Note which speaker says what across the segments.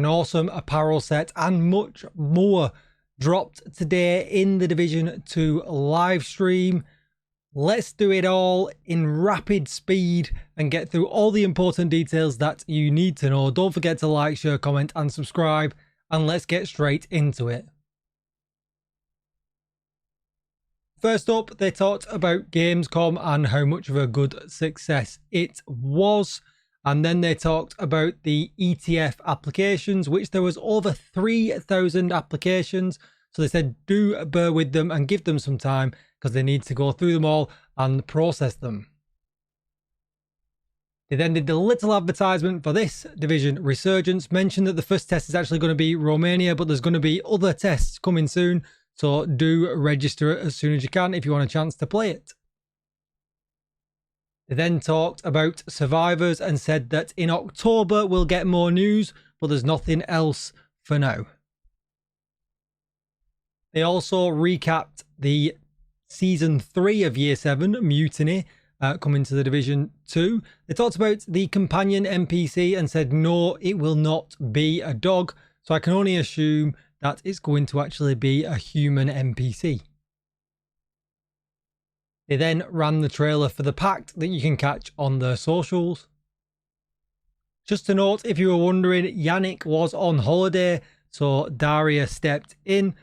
Speaker 1: an awesome apparel set, and much more dropped today in the Division 2 live stream. Let's do it all in rapid speed and get through all the important details that you need to know. Don't forget to like, share, comment and subscribe, and let's get straight into it. First up, they talked about Gamescom and how much of a good success it was. And then they talked about the ETF applications, which there was over 3,000 applications. So they said do bear with them and give them some time because they need to go through them all and process them. They then did the little advertisement for this Division Resurgence, mentioned that the first test is actually going to be Romania, but there's going to be other tests coming soon. So do register it as soon as you can if you want a chance to play it. They then talked about Survivors and said that in October we'll get more news, but there's nothing else for now. They also recapped the Season 3 of Year 7, Mutiny, coming to the Division 2. They talked about the companion NPC and said no, it will not be a dog. So I can only assume that it's going to actually be a human NPC. They then ran the trailer for the Pact that you can catch on their socials. Just to note, if you were wondering, Yannick was on holiday, so Daria stepped in.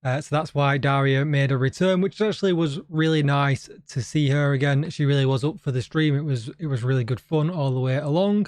Speaker 1: So that's why Daria made a return, which actually was really nice to see her again. She really was up for the stream. It was really good fun all the way along.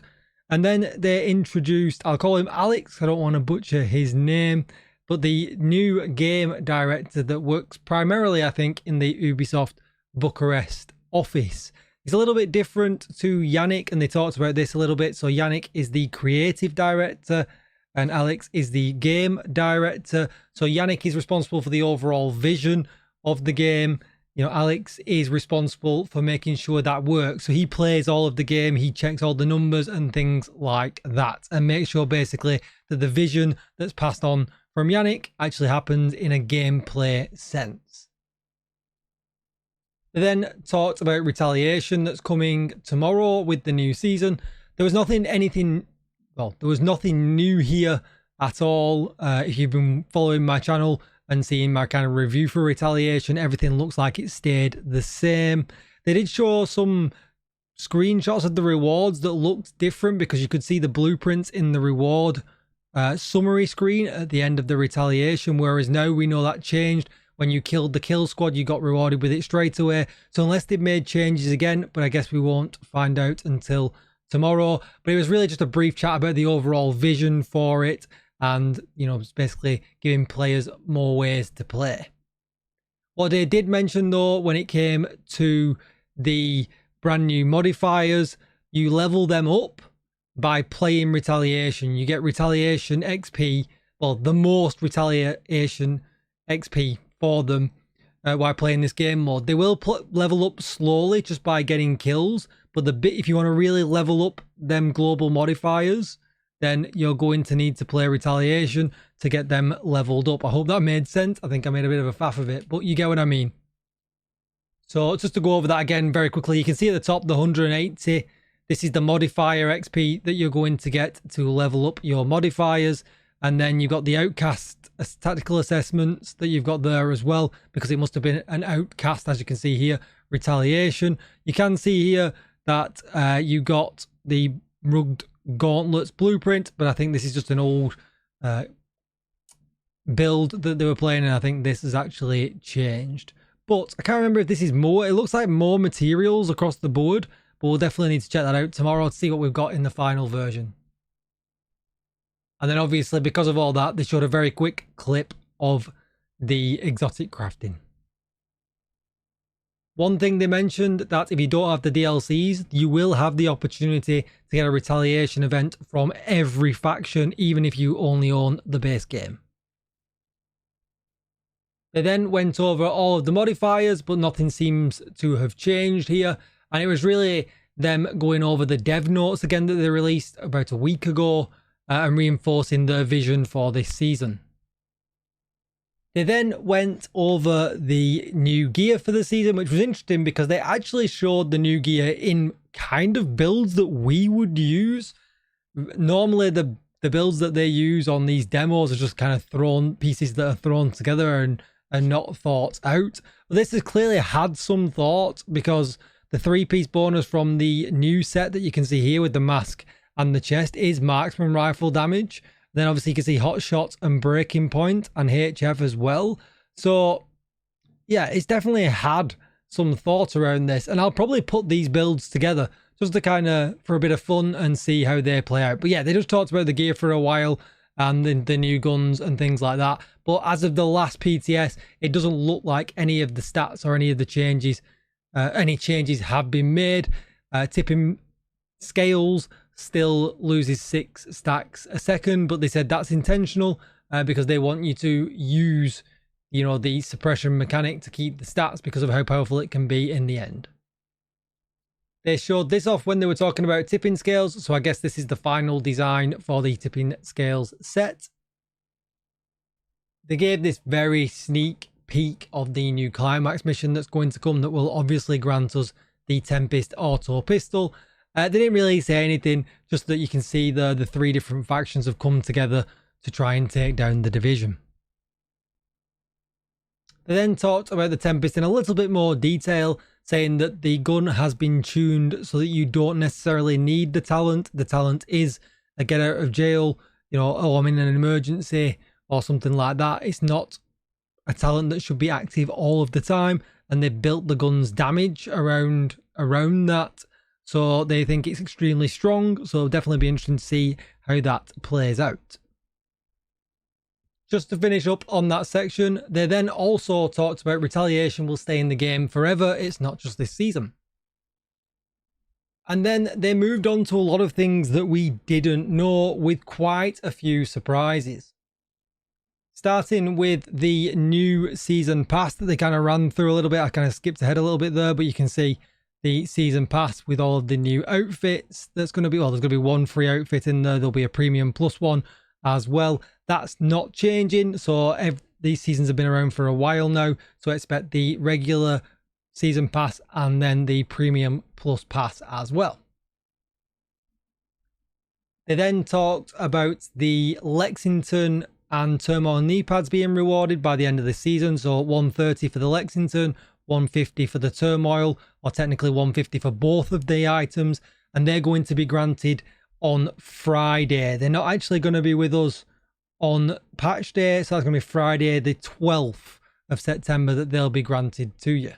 Speaker 1: And then they introduced, I'll call him Alex, I don't want to butcher his name, but the new game director that works primarily, I think, in the Ubisoft Bucharest office. He's a little bit different to Yannick, and they talked about this a little bit. So Yannick is the creative director and Alex is the game director. So Yannick is responsible for the overall vision of the game. You know, Alex is responsible for making sure that works. So he plays all of the game, he checks all the numbers and things like that, and makes sure basically that the vision that's passed on from Yannick actually happens in a gameplay sense. They then talked about Retaliation that's coming tomorrow with the new season. There was nothing new here at all. If you've been following my channel and seeing my kind of review for Retaliation, everything looks like it stayed the same. They did show some screenshots of the rewards that looked different because you could see the blueprints in the reward summary screen at the end of the Retaliation, whereas now we know that changed. When you killed the kill squad, you got rewarded with it straight away. So unless they've made changes again, but I guess we won't find out until tomorrow. But it was really just a brief chat about the overall vision for it and, you know, basically giving players more ways to play. What they did mention though, when it came to the brand new modifiers, you level them up by playing Retaliation. You get Retaliation XP, well, the most Retaliation XP for them while playing this game mode. They will level up slowly just by getting kills, but if you want to really level up them global modifiers, then you're going to need to play Retaliation to get them leveled up. I hope that made sense. I think I made a bit of a faff of it, but you get what I mean. So just to go over that again very quickly, you can see at the top the 180. This is the modifier XP that you're going to get to level up your modifiers. And then you've got the Outcast tactical assessments that you've got there as well, because it must have been an Outcast, as you can see here, Retaliation. You can see here that you got the Rugged Gauntlets blueprint, but I think this is just an old build that they were playing, and I think this has actually changed. But I can't remember if this is more. It looks like more materials across the board, but we'll definitely need to check that out tomorrow to see what we've got in the final version. And then obviously, because of all that, they showed a very quick clip of the exotic crafting. One thing they mentioned, that if you don't have the DLCs, you will have the opportunity to get a Retaliation event from every faction, even if you only own the base game. They then went over all of the modifiers, but nothing seems to have changed here. And it was really them going over the dev notes again that they released about a week ago, and reinforcing their vision for this season. They then went over the new gear for the season, which was interesting because they actually showed the new gear in kind of builds that we would use. Normally the the builds that they use on these demos are just kind of thrown pieces that are thrown together and not thought out. But this has clearly had some thought, because the 3-piece bonus from the new set that you can see here with the mask and the chest is marksman rifle damage. Then obviously you can see hot shot and breaking point and HF as well. So yeah, it's definitely had some thought around this, and I'll probably put these builds together just to kind of for a bit of fun and see how they play out. But yeah, they just talked about the gear for a while and the new guns and things like that. But as of the last PTS, it doesn't look like any of the stats or any of the changes, any changes have been made. Tipping scales still loses 6 stacks a second, but they said that's intentional because they want you to use, you know, the suppression mechanic to keep the stats because of how powerful it can be in the end. They showed this off when they were talking about tipping scales, so I guess this is the final design for the tipping scales set. They gave this very sneak peek of the new Climax mission that's going to come that will obviously grant us the Tempest auto pistol. They didn't really say anything, just that you can see the 3 different factions have come together to try and take down the division. They then talked about the Tempest in a little bit more detail, saying that the gun has been tuned so that you don't necessarily need the talent. The talent is a get out of jail, you know, oh, I'm in an emergency or something like that. It's not a talent that should be active all of the time, and they've built the gun's damage around that. So they think it's extremely strong, so it'll definitely be interesting to see how that plays out. Just to finish up on that section, they then also talked about Retaliation will stay in the game forever. It's not just this season. And then they moved on to a lot of things that we didn't know, with quite a few surprises. Starting with the new season pass that they kind of ran through a little bit. I kind of skipped ahead a little bit there, but you can see the season pass with all of the new outfits. That's going to be, well, there's going to be 1 free outfit in there. There'll be a premium plus 1 as well. That's not changing. So these seasons have been around for a while now. So expect the regular season pass and then the premium plus pass as well. They then talked about the Lexington and Turmoil knee pads being rewarded by the end of the season. So 130 for the Lexington, 150 for the Turmoil, or technically 150 for both of the items. And they're going to be granted on Friday. They're not actually going to be with us on patch day, so that's going to be Friday the 12th of September that they'll be granted to you.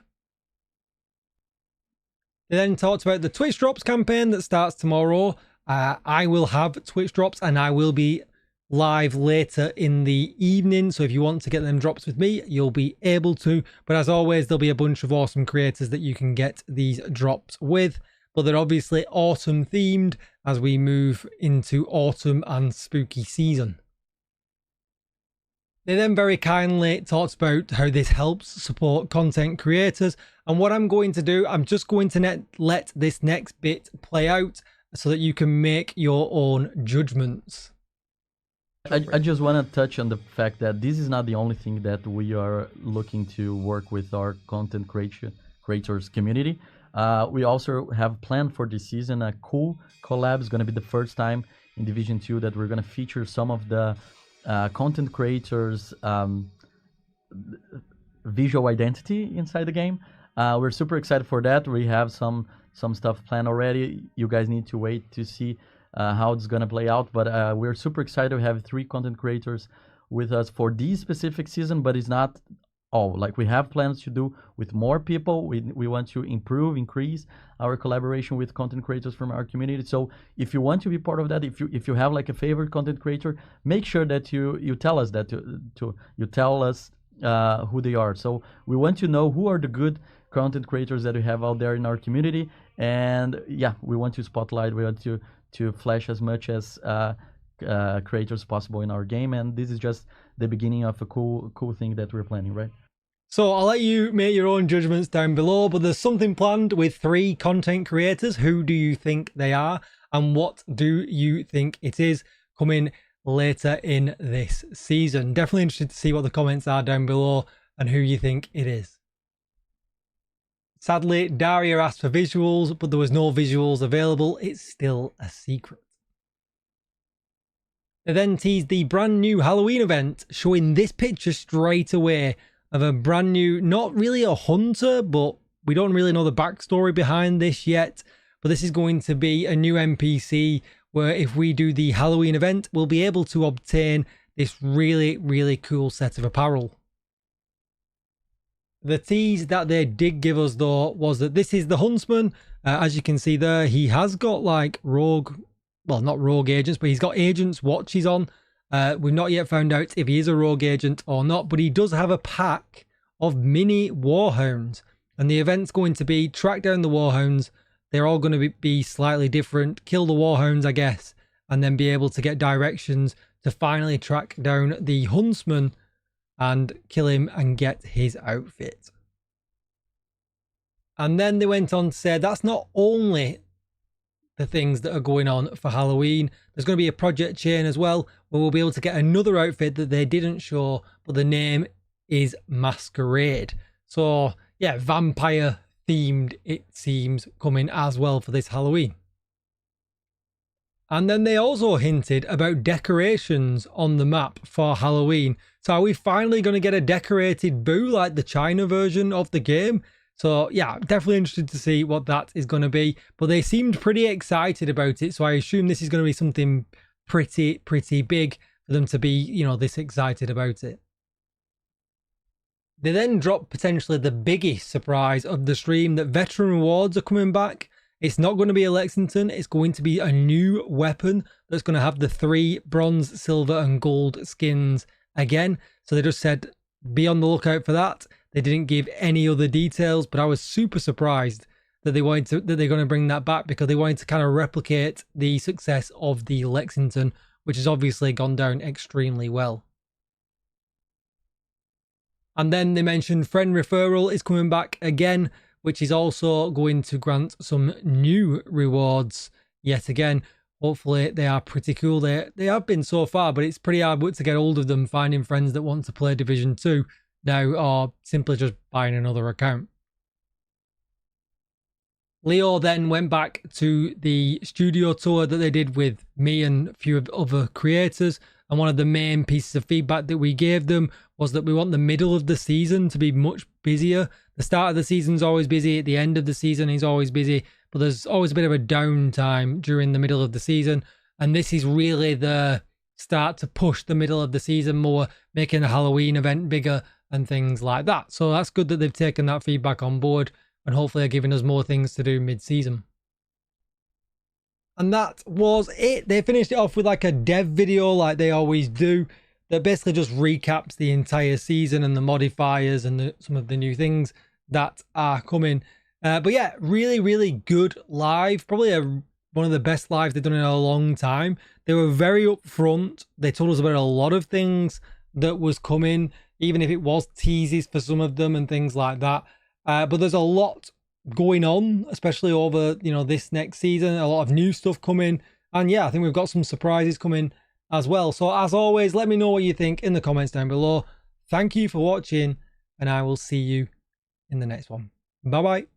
Speaker 1: They then talked about the Twitch Drops campaign that starts tomorrow. I will have Twitch Drops and I will be live later in the evening, so if you want to get them drops with me, you'll be able to. But as always, there'll be a bunch of awesome creators that you can get these drops with. But they're obviously autumn themed as we move into autumn and spooky season. They then very kindly talked about how this helps support content creators. And what I'm going to do, I'm just going to let this next bit play out so that you can make your own judgments.
Speaker 2: I just want to touch on the fact that this is not the only thing that we are looking to work with our content creators community. We also have planned for this season a cool collab. It's going to be the first time in Division 2 that we're going to feature some of the content creators' visual identity inside the game. We're super excited for that. We have some stuff planned already. You guys need to wait to see how it's going to play out. But we're super excited to have 3 content creators with us for this specific season, but it's not all. Like, we have plans to do with more people. We want to increase our collaboration with content creators from our community. So if you want to be part of that, if you have like a favorite content creator, make sure that you tell us that you tell us who they are. So we want to know who are the good content creators that we have out there in our community. And yeah, we want to spotlight, we want to flash as much as creators possible in our game. And this is just the beginning of a cool thing that we're planning, right?
Speaker 1: So I'll let you make your own judgments down below, but there's something planned with 3 content creators. Who do you think they are, and what do you think it is, coming later in this season? Definitely interested to see what the comments are down below and who you think it is. Sadly, Daria asked for visuals, but there was no visuals available. It's still a secret. They then teased the brand new Halloween event, showing this picture straight away of a brand new, not really a hunter, but we don't really know the backstory behind this yet. But this is going to be a new NPC where if we do the Halloween event, we'll be able to obtain this really, really cool set of apparel. The tease that they did give us though was that this is the huntsman. As you can see there, he has got like rogue, well, not rogue agents, but he's got agents watches on. We've not yet found out if he is a rogue agent or not, but he does have a pack of mini warhounds. And the event's going to be track down the warhounds. They're all going to be slightly different. Kill the warhounds, I guess, and then be able to get directions to finally track down the huntsman and kill him and get his outfit. And then they went on to say that's not only the things that are going on for Halloween. There's going to be a project chain as well where we'll be able to get another outfit that they didn't show, but the name is Masquerade. So yeah, vampire themed it seems coming as well for this Halloween. And then they also hinted about decorations on the map for Halloween. So are we finally going to get a decorated boo like the China version of the game? So yeah, definitely interested to see what that is going to be. But they seemed pretty excited about it. So I assume this is going to be something pretty big for them to be, you know, this excited about it. They then dropped potentially the biggest surprise of the stream, that veteran rewards are coming back. It's not going to be a Lexington. It's going to be a new weapon that's going to have the 3 bronze, silver and gold skins again. So they just said, be on the lookout for that. They didn't give any other details, but I was super surprised that they're going to bring that back, because they wanted to kind of replicate the success of the Lexington, which has obviously gone down extremely well. And then they mentioned friend referral is coming back again, which is also going to grant some new rewards yet again. Hopefully they are pretty cool. They have been so far, but it's pretty hard work to get hold of them, finding friends that want to play Division 2 now, or simply just buying another account. Leo then went back to the studio tour that they did with me and a few of other creators. And one of the main pieces of feedback that we gave them was that we want the middle of the season to be much busier. The start of the season is always busy. At the end of the season is always busy. But there's always a bit of a downtime during the middle of the season. And this is really the start to push the middle of the season more, making the Halloween event bigger and things like that. So that's good that they've taken that feedback on board. And hopefully they're giving us more things to do mid-season. And that was it. They finished it off with like a dev video like they always do, that basically just recaps the entire season and the modifiers and some of the new things that are coming. But yeah, really good live. Probably one of the best lives they've done in a long time. They were very upfront. They told us about a lot of things that was coming, even if it was teases for some of them and things like that. But there's a lot going on, especially over, you know, this next season. A lot of new stuff coming, and yeah, I think we've got some surprises coming as well. So as always, let me know what you think in the comments down below. Thank you for watching, and I will see you in the next one. Bye bye.